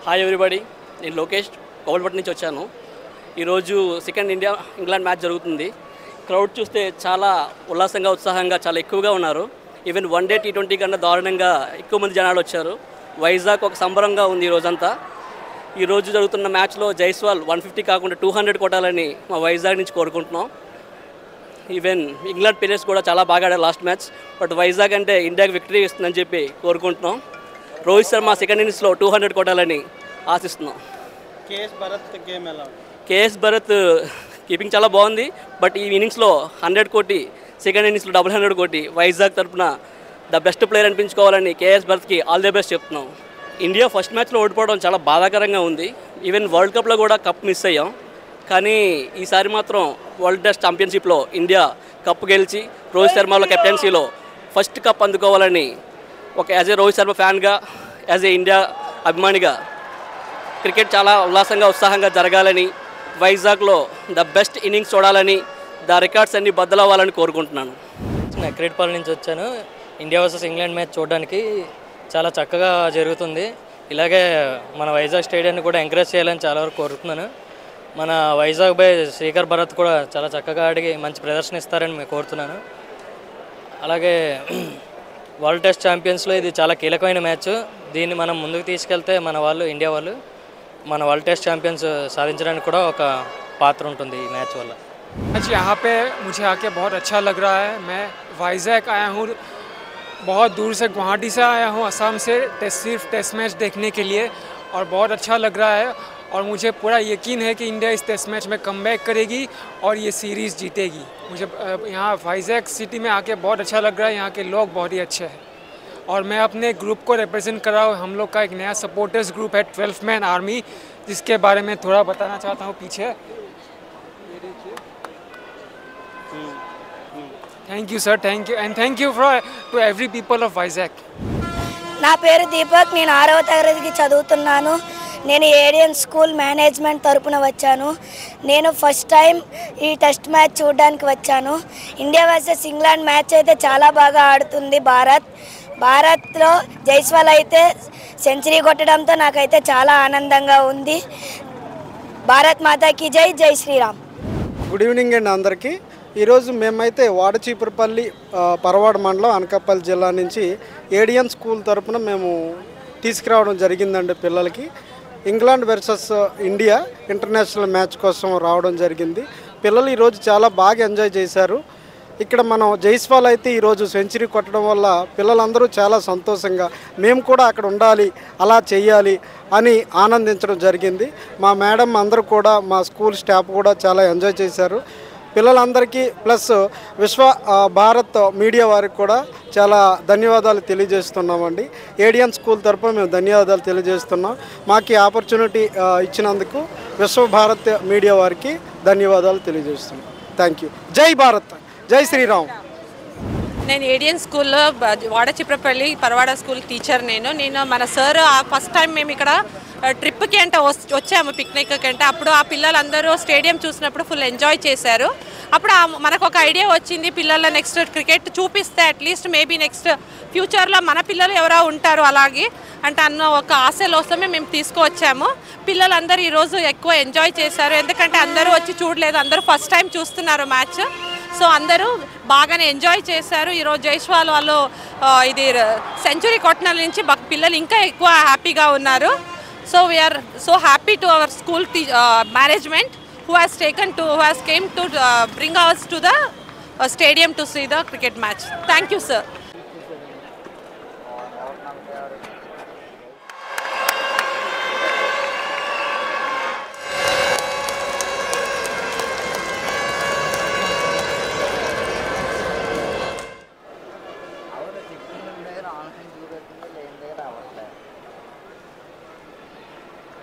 Hi everybody, నేను లోకేష్ కోవల్పట్ నుంచి వచ్చాను. ఈరోజు సెకండ్ ఇంగ్లాండ్ మ్యాచ్ జరుగుతుంది. క్రౌడ్ చూస్తే చాలా ఉల్లాసంగా ఉత్సాహంగా చాలా ఎక్కువగా ఉన్నారు. ఈవెన్ వన్ డే T20 కన్నా దారుణంగా ఎక్కువ మంది జనాలు వచ్చారు. వైజాగ్ ఒక సంబరంగా ఉంది ఈరోజంతా. ఈరోజు జరుగుతున్న మ్యాచ్లో జైస్వాల్ 150 కాకుండా 200 కొట్టాలని మా వైజాగ్ నుంచి కోరుకుంటున్నాం. ఈవెన్ ఇంగ్లాండ్ ప్లేయర్స్ కూడా చాలా బాగా ఆడారు లాస్ట్ మ్యాచ్. బట్ వైజాగ్ అంటే ఇండియాకి విక్టరీ ఇస్తుందని చెప్పి కోరుకుంటున్నాం. రోహిత్ శర్మ సెకండ్ ఇన్నింగ్స్లో 200 కొట్టాలని ఆశిస్తున్నాం. కేఎస్ భరత్ కీపింగ్ చాలా బాగుంది. బట్ ఈ ఇన్నింగ్స్లో 100 కొట్టి సెకండ్ ఇన్నింగ్స్లో 100 కొట్టి వైజాగ్ తరఫున ద బెస్ట్ ప్లేయర్ అనిపించుకోవాలని కేఎస్ భరత్కి ఆల్ ది బెస్ట్ చెప్తున్నాం. ఇండియా ఫస్ట్ మ్యాచ్లో ఓడిపోవడం చాలా బాధాకరంగా ఉంది. ఈవెన్ వరల్డ్ కప్లో కూడా కప్ మిస్ అయ్యాం. కానీ ఈసారి మాత్రం వరల్డ్ టెస్ట్ ఛాంపియన్షిప్లో ఇండియా కప్ గెలిచి రోహిత్ శర్మలో కెప్టెన్సీలో ఫస్ట్ కప్ అందుకోవాలని యాజ్ ఏ రోహిత్ శర్మ ఫ్యాన్గా, యాజ్ ఏ ఇండియా అభిమానిగా క్రికెట్ చాలా ఉల్లాసంగా ఉత్సాహంగా జరగాలని, వైజాగ్లో ద బెస్ట్ ఇన్నింగ్స్ చూడాలని, ద రికార్డ్స్ అన్ని బద్దలవ్వాలని కోరుకుంటున్నాను. నేను క్రికెట్పాల్ నుంచి వచ్చాను. ఇండియా వర్సెస్ ఇంగ్లాండ్ మ్యాచ్ చూడడానికి చాలా చక్కగా జరుగుతుంది. ఇలాగే మన వైజాగ్ స్టేడియాన్ని కూడా ఎంకరేజ్ చేయాలని చాలా వరకు కోరుతున్నాను. మన వైజాగ్ బై శ్రీకర్ భరత్ కూడా చాలా చక్కగా ఆడి మంచి ప్రదర్శన ఇస్తారని మేము కోరుతున్నాను. అలాగే వరల్డ్ టెస్ట్ ఛాంపియన్స్లో ఇది చాలా కీలకమైన మ్యాచ్. దీన్ని మనం ముందుకు తీసుకెళ్తే మన వాళ్ళు ఇండియా వాళ్ళు మన వరల్డ్ టెస్ట్ ఛాంపియన్స్ సాధించడానికి కూడా ఒక పాత్ర ఉంటుంది ఈ మ్యాచ్ వల్ల. आज यहाँ पे मुझे आके बहुत अच्छा लग रहा है. मैं वाइजैक आया हूँ, बहुत दूर से गुवाहाटी से आया हूँ, असम से सिर्फ टेस्ट मैच देखने के लिए, और बहुत अच्छा लग रहा है. और मुझे पूरा यकीन है कि इंडिया इस टेस्ट मैच में कमबैक करेगी और ये सीरीज़ जीतेगी. मुझे यहाँ वाइजैक सिटी में आके बहुत अच्छा लग रहा है. यहाँ के लोग बहुत ही अच्छे हैं और मैं अपने ग्रुप को रिप्रेजेंट कर रहा हूँ. हम लोग का एक नया सपोर्टर्स ग्रुप है 12 मैन आर्मी, जिसके बारे में थोड़ा बताना चाहता हूँ पीछे. Thank you sir, thank you and thank you for to every people of Vizag. నా పేరు దీపక్. నేను 6వ తరగతికి చదువుతున్నాను. నేను ఏడియన్ స్కూల్ మేనేజ్మెంట్ తరపున వచ్చాను. నేను ఫస్ట్ టైం ఈ టెస్ట్ మ్యాచ్ చూడడానికి వచ్చాను. ఇండియా వర్సెస్ ఇంగ్లాండ్ మ్యాచ్ అయితే చాలా బాగా ఆడుతుంది భారత్లో జైస్వాల్ అయితే సెంచరీ కొట్టడంతో నాకైతే చాలా ఆనందంగా ఉంది. భారత్ మాతాకి జై, జై శ్రీరామ్. గుడ్ ఈవినింగ్ అండి అందరికీ. ఈరోజు మేమైతే వాడచీపురపల్లి పరవాడ మండలం అనకాపల్లి జిల్లా నుంచి ఏడియన్ స్కూల్ తరపున మేము తీసుకురావడం జరిగిందండి. పిల్లలకి England versus India international match కోసం రావడం జరిగింది. పిల్లలు ఈరోజు చాలా బాగా ఎంజాయ్ చేశారు. ఇక్కడ మనం జైస్వాల్ అయితే ఈరోజు సెంచరీ కొట్టడం వల్ల పిల్లలందరూ చాలా సంతోషంగా మేము కూడా అక్కడ ఉండాలి, అలా చెయ్యాలి అని ఆనందించడం జరిగింది. మా మేడం అందరూ కూడా, మా స్కూల్ స్టాఫ్ కూడా చాలా ఎంజాయ్ చేశారు. పిల్లలందరికీ ప్లస్ భారత్ మీడియా వారికి కూడా చాలా ధన్యవాదాలు తెలియజేస్తున్నామండి. ఏడియన్ స్కూల్ తరపున మేము ధన్యవాదాలు తెలియజేస్తున్నాం. మాకు ఈ ఆపర్చునిటీ ఇచ్చినందుకు భారత్ మీడియా వారికి ధన్యవాదాలు తెలియజేస్తున్నాం. Thank you. జై భారత్, జై శ్రీరామ్. నేను ఏడియన్ స్కూల్లో వాడచిప్రపల్లి పరవాడ స్కూల్ టీచర్. నేను మన సార్ ఫస్ట్ టైం మేము ఇక్కడ ట్రిప్కి అంటే వచ్చాము, పిక్నిక్కి అంటే. అప్పుడు ఆ పిల్లలందరూ స్టేడియం చూసినప్పుడు ఫుల్ ఎంజాయ్ చేశారు. అప్పుడు మనకు ఒక ఐడియా వచ్చింది, పిల్లల నెక్స్ట్ క్రికెట్ చూపిస్తే అట్లీస్ట్ మేబీ నెక్స్ట్ ఫ్యూచర్లో మన పిల్లలు ఎవరో ఉంటారు అలాగే అంటే అన్న ఒక ఆశలోసమే మేము తీసుకువచ్చాము. పిల్లలందరూ ఈరోజు ఎక్కువ ఎంజాయ్ చేశారు. ఎందుకంటే అందరూ వచ్చి చూడలేదు, అందరూ ఫస్ట్ టైం చూస్తున్నారు మ్యాచ్. సో అందరూ బాగానే ఎంజాయ్ చేశారు. ఈరోజు జైస్వాల్ వాళ్ళు ఇది సెంచరీ కొట్టిన నుంచి పిల్లలు ఇంకా ఎక్కువ హ్యాపీగా ఉన్నారు. So we are so happy to our school management who has came to bring us to the stadium to see the cricket match. Thank you, sir.